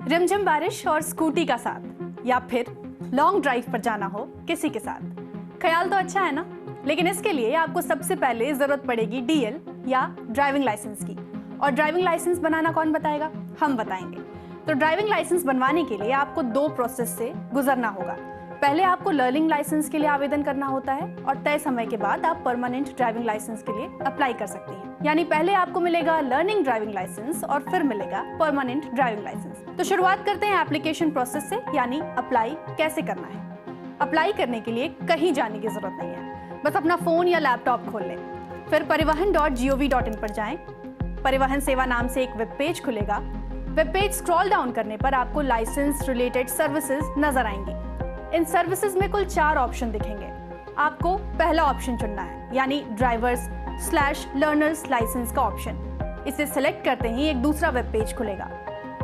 रिमझिम बारिश और स्कूटी का साथ, या फिर लॉन्ग ड्राइव पर जाना हो किसी के साथ। ख्याल तो अच्छा है ना, लेकिन इसके लिए आपको सबसे पहले जरूरत पड़ेगी डीएल या ड्राइविंग लाइसेंस की। और ड्राइविंग लाइसेंस बनाना कौन बताएगा? हम बताएंगे। तो ड्राइविंग लाइसेंस बनवाने के लिए आपको 2 प्रोसेस से गुजरना होगा। पहले आपको लर्निंग लाइसेंस के लिए आवेदन करना होता है और तय समय के बाद आप परमानेंट ड्राइविंग लाइसेंस के लिए अप्लाई कर सकती हैं। यानी पहले आपको मिलेगा लर्निंग ड्राइविंग लाइसेंस और फिर मिलेगा परमानेंट ड्राइविंग लाइसेंस। तो शुरुआत करते हैं एप्लीकेशन प्रोसेस से, यानी अप्लाई कैसे करना है। अप्लाई करने के लिए कहीं जाने की जरूरत नहीं है, बस अपना फोन या लैपटॉप खोल लें। फिर परिवहन.gov.in पर जाएं। परिवहन सेवा नाम से एक वेब पेज खुलेगा। वेब पेज स्क्रॉल डाउन करने पर आपको लाइसेंस रिलेटेड सर्विसेज नजर आएंगी। इन सर्विसेज में कुल 4 ऑप्शन दिखेंगे। आपको पहला ऑप्शन चुनना है, यानी ड्राइवर्स/लर्नर्स लाइसेंस का ऑप्शन। इसे सिलेक्ट करते ही एक दूसरा वेब पेज खुलेगा।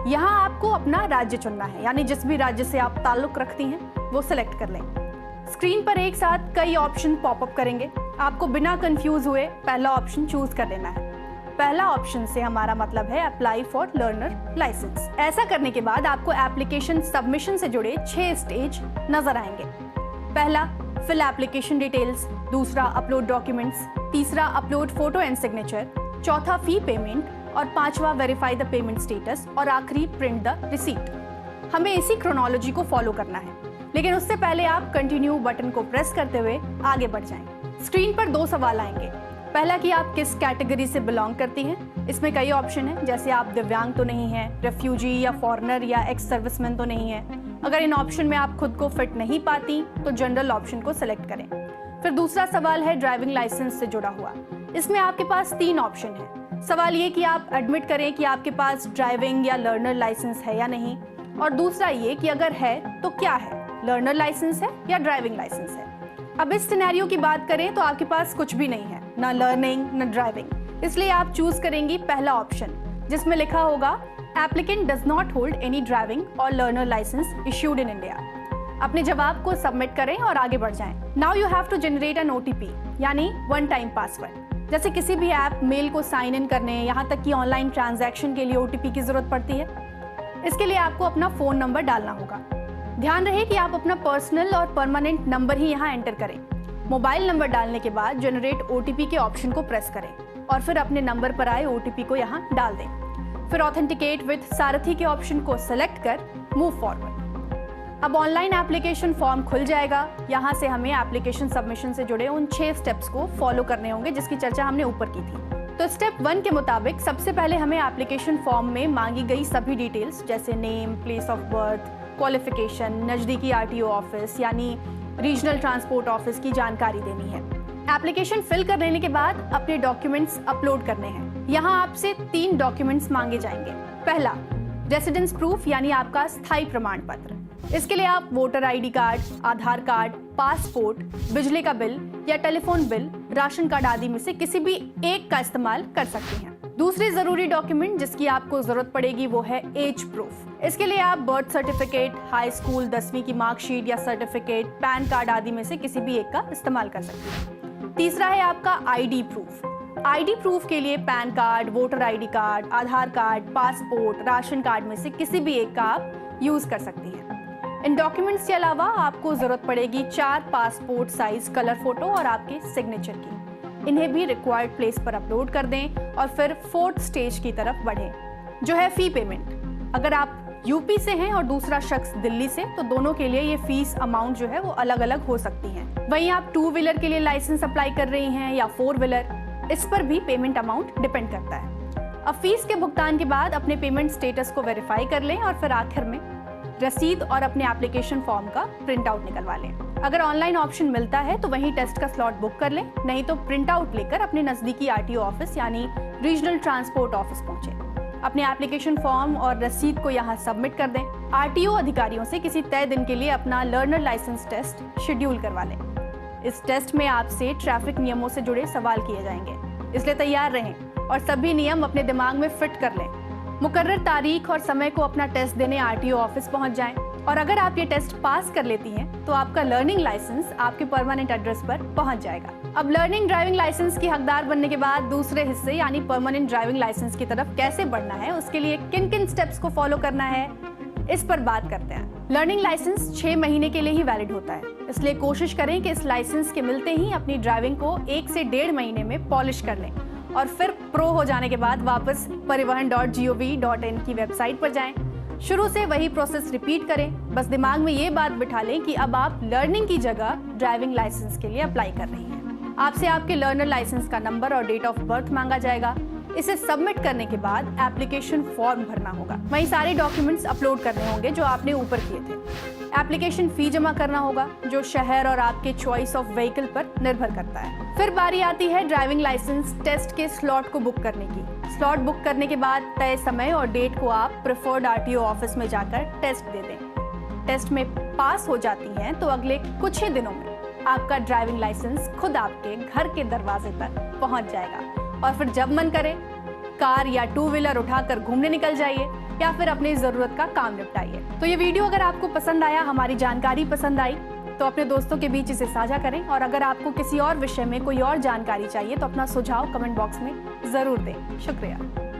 यहाँ आपको अपना राज्य चुनना है, यानी जिस भी राज्य से आप ताल्लुक रखती हैं वो सिलेक्ट कर लें। स्क्रीन पर एक साथ कई ऑप्शन पॉपअप करेंगे। आपको बिना कंफ्यूज हुए पहला ऑप्शन चूज कर लेना है। पहला ऑप्शन से हमारा मतलब है अप्लाई फॉर लर्नर लाइसेंस। ऐसा करने के बाद आपको एप्लीकेशन सबमिशन से जुड़े 6 स्टेज नजर आएंगे। पहला, फिल एप्लीकेशन डिटेल्स। दूसरा, अपलोड डॉक्यूमेंट्स। तीसरा, अपलोड फोटो एंड सिग्नेचर। चौथा, फी पेमेंट। और 5वां, वेरीफाई द पेमेंट स्टेटस। और आखिरी, प्रिंट द रिसीट। हमें इसी क्रोनोलॉजी को फॉलो करना है, लेकिन उससे पहले आप कंटिन्यू बटन को प्रेस करते हुए आगे बढ़ जाएं। स्क्रीन पर 2 सवाल आएंगे। पहला कि आप किस कैटेगरी से बिलोंग करती हैं। इसमें कई ऑप्शन हैं, जैसे आप दिव्यांग तो नहीं हैं, रेफ्यूजी या फॉरेनर या एक्स सर्विसमैन तो नहीं है। अगर इन ऑप्शन में आप खुद को फिट नहीं पाती तो जनरल ऑप्शन को सिलेक्ट करें। फिर दूसरा सवाल है ड्राइविंग लाइसेंस से जुड़ा हुआ। इसमें आपके पास 3 ऑप्शन है। सवाल ये कि आप एडमिट करें कि आपके पास ड्राइविंग या लर्नर लाइसेंस है या नहीं, और दूसरा ये कि अगर है तो क्या है, लर्नर लाइसेंस है या ड्राइविंग लाइसेंस है। अब इस सिनेरियो की बात करें तो आपके पास कुछ भी नहीं है, ना लर्निंग ना ड्राइविंग। इसलिए आप चूज करेंगी पहला ऑप्शन, जिसमें लिखा होगा applicant does not hold any driving और learner licence issued in India. अपने जवाब को सबमिट करें और आगे बढ़ जाएं। Now you have to generate an OTP, यानी वन टाइम पासवर्ड। जैसे किसी भी ऐप मेल को साइन इन करने, यहाँ तक कि ऑनलाइन ट्रांजैक्शन के लिए OTP की जरूरत पड़ती है। इसके लिए आपको अपना फोन नंबर डालना होगा। ध्यान रहे कि आप अपना पर्सनल और परमानेंट नंबर ही यहाँ एंटर करें। मोबाइल नंबर डालने के बाद जनरेट OTP के ऑप्शन को प्रेस करें और फिर अपने नंबर पर आए OTP को यहाँ डाल दें। फिर ऑथेंटिकेट विद सारथी के ऑप्शन को सिलेक्ट कर मूव फॉरवर्ड। अब ऑनलाइन एप्लीकेशन फॉर्म खुल जाएगा। यहाँ से हमें एप्लीकेशन सबमिशन से जुड़े उन 6 स्टेप्स को फॉलो करने होंगे, जिसकी चर्चा हमने ऊपर की थी। तो स्टेप 1 के मुताबिक सबसे पहले हमें एप्लीकेशन फॉर्म में मांगी गई सभी डिटेल्स, जैसे name, place of birth, qualification, नजदीकी RTO ऑफिस यानी रीजनल ट्रांसपोर्ट ऑफिस की जानकारी देनी है। एप्लीकेशन फिल कर लेने के बाद अपने डॉक्यूमेंट्स अपलोड करने हैं। यहाँ आपसे 3 डॉक्यूमेंट्स मांगे जाएंगे। पहला, रेसिडेंस प्रूफ, यानी आपका स्थायी प्रमाण पत्र। इसके लिए आप voter ID card, Aadhaar card, passport, बिजली का बिल या टेलीफोन बिल, राशन कार्ड आदि में से किसी भी एक का इस्तेमाल कर सकती हैं। दूसरी जरूरी डॉक्यूमेंट जिसकी आपको जरूरत पड़ेगी वो है एज प्रूफ। इसके लिए आप बर्थ सर्टिफिकेट, हाई स्कूल 10वीं की मार्कशीट या सर्टिफिकेट, पैन कार्ड आदि में से किसी भी एक का इस्तेमाल कर सकते हैं। तीसरा है आपका ID प्रूफ। ID प्रूफ के लिए PAN card, voter ID card, Aadhaar card, passport, ration card में से किसी भी एक का आप यूज कर सकती हैं। इन डॉक्यूमेंट्स के अलावा आपको जरूरत पड़ेगी 4 पासपोर्ट साइज कलर फोटो और आपके सिग्नेचर की। इन्हें भी रिक्वायर्ड प्लेस पर अपलोड कर दें और फिर 4th स्टेज की तरफ बढ़ें, जो है फी पेमेंट। अगर आप यूपी से हैं और दूसरा शख्स दिल्ली से, तो दोनों के लिए ये फीस अमाउंट जो है वो अलग अलग हो सकती है। वहीं आप 2 व्हीलर के लिए लाइसेंस अप्लाई कर रही हैं या 4 व्हीलर, इस पर भी पेमेंट अमाउंट डिपेंड करता है। अब फीस के भुगतान के बाद अपने पेमेंट स्टेटस को वेरीफाई कर लें और फिर आखिर में रसीद और अपने एप्लीकेशन फॉर्म का प्रिंट आउट निकलवा लें। अगर ऑनलाइन ऑप्शन मिलता है तो वहीं टेस्ट का स्लॉट बुक कर लें, नहीं तो प्रिंट आउट लेकर अपने नजदीकी RTO ऑफिस यानी रीजनल ट्रांसपोर्ट ऑफिस पहुंचे। अपने एप्लीकेशन फॉर्म और रसीद को यहाँ सबमिट कर दें। RTO अधिकारियों से किसी तय दिन के लिए अपना लर्नर लाइसेंस टेस्ट शेड्यूल करवा लें। इस टेस्ट में आपसे ट्रैफिक नियमों से जुड़े सवाल किए जाएंगे, इसलिए तैयार रहें और सभी नियम अपने दिमाग में फिट कर लें। मुकर्रर तारीख और समय को अपना टेस्ट देने RTO ऑफिस पहुंच जाएं और अगर आप ये टेस्ट पास कर लेती हैं तो आपका लर्निंग लाइसेंस आपके परमानेंट एड्रेस पर पहुंच जाएगा। अब लर्निंग ड्राइविंग लाइसेंस की हकदार बनने के बाद दूसरे हिस्से यानी परमानेंट ड्राइविंग लाइसेंस की तरफ कैसे बढ़ना है, उसके लिए किन किन स्टेप्स को फॉलो करना है, इस पर बात करते हैं। लर्निंग लाइसेंस 6 महीने के लिए ही वैलिड होता है, इसलिए कोशिश करें कि इस लाइसेंस के मिलते ही अपनी ड्राइविंग को 1 से 1.5 महीने में पॉलिश कर लें और फिर प्रो हो जाने के बाद वापस परिवहन.gov.in की वेबसाइट पर जाएं। शुरू से वही प्रोसेस रिपीट करें। बस दिमाग में ये बात बिठा लें कि अब आप लर्निंग की जगह ड्राइविंग लाइसेंस के लिए अप्लाई कर रही हैं। आपसे आपके लर्नर लाइसेंस का नंबर और डेट ऑफ बर्थ मांगा जाएगा। इसे सबमिट करने के बाद एप्लीकेशन फॉर्म भरना होगा। वहीं सारे डॉक्यूमेंट्स अपलोड करने होंगे जो आपने ऊपर किए थे। एप्लीकेशन फी जमा करना होगा जो शहर और आपके चॉइस ऑफ व्हीकल पर निर्भर करता है। फिर बारी आती है ड्राइविंग लाइसेंस टेस्ट के स्लॉट को बुक करने की। स्लॉट बुक करने के बाद तय समय और डेट को आप प्रेफर्ड RTO ऑफिस में जाकर टेस्ट दे दें। टेस्ट में पास हो जाती हैं तो अगले कुछ ही दिनों में आपका ड्राइविंग लाइसेंस खुद आपके घर के दरवाजे तक पहुंच जाएगा और फिर जब मन करे कार या 2 व्हीलर उठाकर घूमने निकल जाइए या फिर अपनी जरूरत का काम निपटाइए। तो ये वीडियो अगर आपको पसंद आया, हमारी जानकारी पसंद आई तो अपने दोस्तों के बीच इसे साझा करें और अगर आपको किसी और विषय में कोई और जानकारी चाहिए तो अपना सुझाव कमेंट बॉक्स में जरूर दें। शुक्रिया।